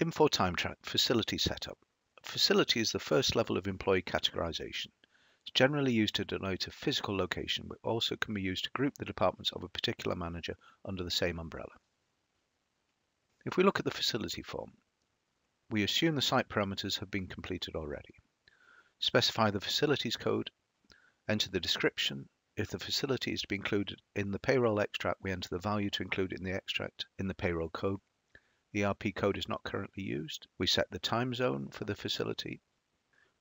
Infor time track facility setup. Facility is the first level of employee categorization. It's generally used to denote a physical location, but also can be used to group the departments of a particular manager under the same umbrella. If we look at the facility form, we assume the site parameters have been completed already. Specify the facilities code, enter the description. If the facility is to be included in the payroll extract, we enter the value to include it in the extract in the payroll code. The ERP code is not currently used. We set the time zone for the facility.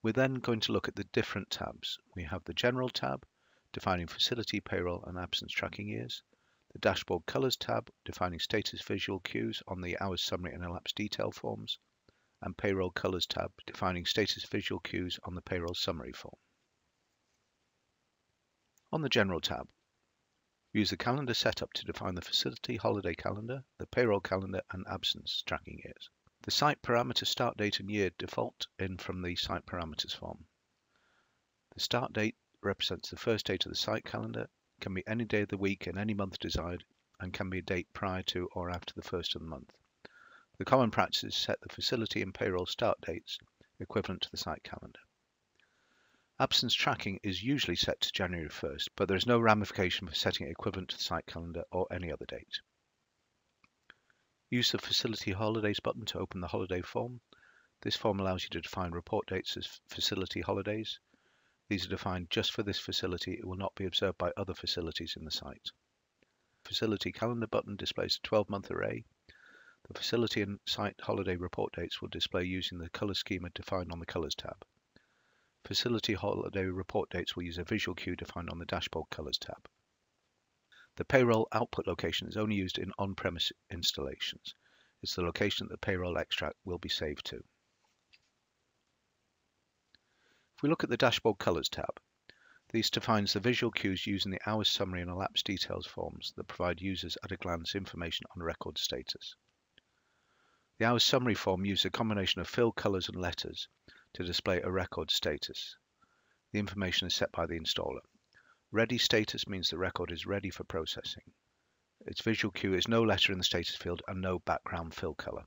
We're then going to look at the different tabs. We have the General tab, defining facility, payroll, and absence tracking years. The Dashboard Colors tab, defining status visual cues on the hours summary and elapsed detail forms. And Payroll Colors tab, defining status visual cues on the payroll summary form. On the General tab, use the calendar setup to define the facility holiday calendar, the payroll calendar, and absence tracking years. The site parameter start date and year default in from the site parameters form. The start date represents the first date of the site calendar, can be any day of the week in any month desired, and can be a date prior to or after the first of the month. The common practice is set the facility and payroll start dates equivalent to the site calendar. Absence tracking is usually set to January 1st, but there is no ramification for setting it equivalent to the site calendar or any other date. Use the Facility Holidays button to open the holiday form. This form allows you to define report dates as facility holidays. These are defined just for this facility. It will not be observed by other facilities in the site. Facility Calendar button displays a 12-month array. The facility and site holiday report dates will display using the color schema defined on the Colors tab. Facility holiday report dates will use a visual cue defined on the Dashboard Colors tab. The payroll output location is only used in on-premise installations. It's the location that the payroll extract will be saved to. If we look at the Dashboard Colors tab, this defines the visual cues using the hours summary and elapsed details forms that provide users at a glance information on record status. The hours summary form uses a combination of fill colors and letters to display a record status. The information is set by the installer. Ready status means the record is ready for processing. Its visual cue is no letter in the status field and no background fill color.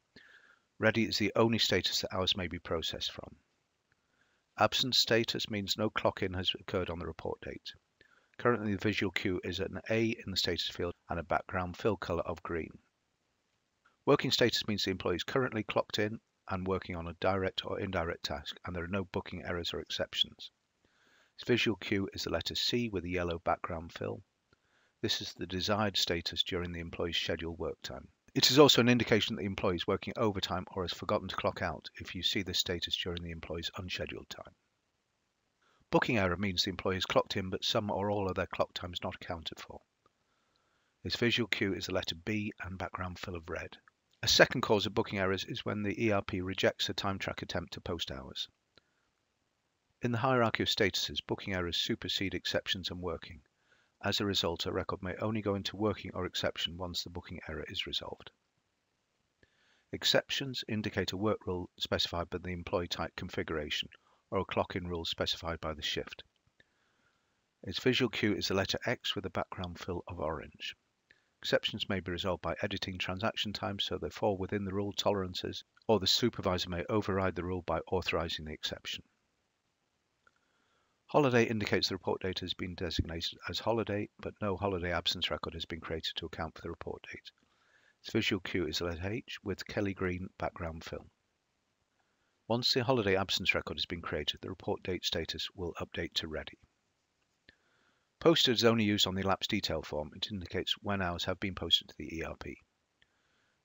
Ready is the only status that hours may be processed from. Absence status means no clock in has occurred on the report date. Currently, the visual cue is an A in the status field and a background fill color of green. Working status means the employee is currently clocked in and working on a direct or indirect task, and there are no booking errors or exceptions. Its visual cue is the letter C with a yellow background fill. This is the desired status during the employee's scheduled work time. It is also an indication that the employee is working overtime or has forgotten to clock out if you see this status during the employee's unscheduled time. Booking error means the employee is clocked in but some or all of their clock time is not accounted for. Its visual cue is the letter B and background fill of red. A second cause of booking errors is when the ERP rejects a time track attempt to post hours. In the hierarchy of statuses, booking errors supersede exceptions and working. As a result, a record may only go into working or exception once the booking error is resolved. Exceptions indicate a work rule specified by the employee type configuration or a clock-in rule specified by the shift. Its visual cue is the letter X with a background fill of orange. Exceptions may be resolved by editing transaction times so they fall within the rule tolerances, or the supervisor may override the rule by authorizing the exception. Holiday indicates the report date has been designated as holiday, but no holiday absence record has been created to account for the report date. Its visual cue is the letter H with Kelly green background fill. Once the holiday absence record has been created, the report date status will update to ready. Posted is only used on the elapsed detail form. It indicates when hours have been posted to the ERP.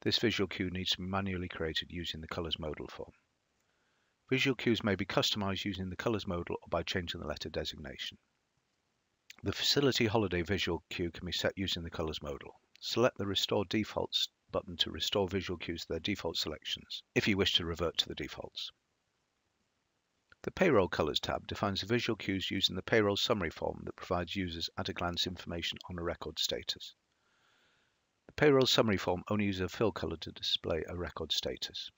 This visual cue needs to be manually created using the colors modal form. Visual cues may be customized using the colors modal or by changing the letter designation. The facility holiday visual cue can be set using the colors modal. Select the Restore Defaults button to restore visual cues to their default selections, if you wish to revert to the defaults. The Payroll Colors tab defines the visual cues using the payroll summary form that provides users at-a-glance information on a record status. The payroll summary form only uses a fill color to display a record status.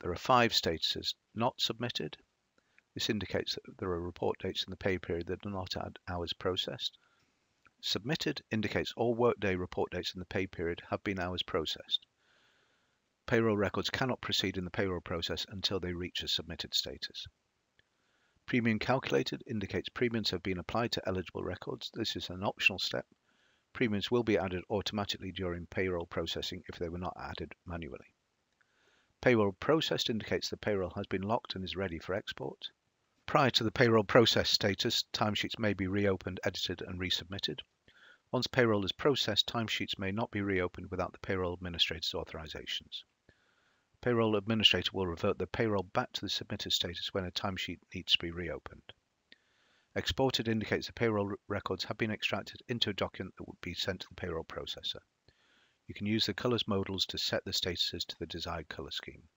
There are 5 statuses: not submitted. This indicates that there are report dates in the pay period that do not add hours processed. Submitted indicates all workday report dates in the pay period have been hours processed. Payroll records cannot proceed in the payroll process until they reach a submitted status. Premium calculated indicates premiums have been applied to eligible records. This is an optional step. Premiums will be added automatically during payroll processing if they were not added manually. Payroll processed indicates the payroll has been locked and is ready for export. Prior to the payroll process status, timesheets may be reopened, edited, and resubmitted. Once payroll is processed, timesheets may not be reopened without the payroll administrator's authorizations. Payroll administrator will revert the payroll back to the submitted status when a timesheet needs to be reopened. Exported indicates the payroll records have been extracted into a document that will be sent to the payroll processor. You can use the colors modals to set the statuses to the desired color scheme.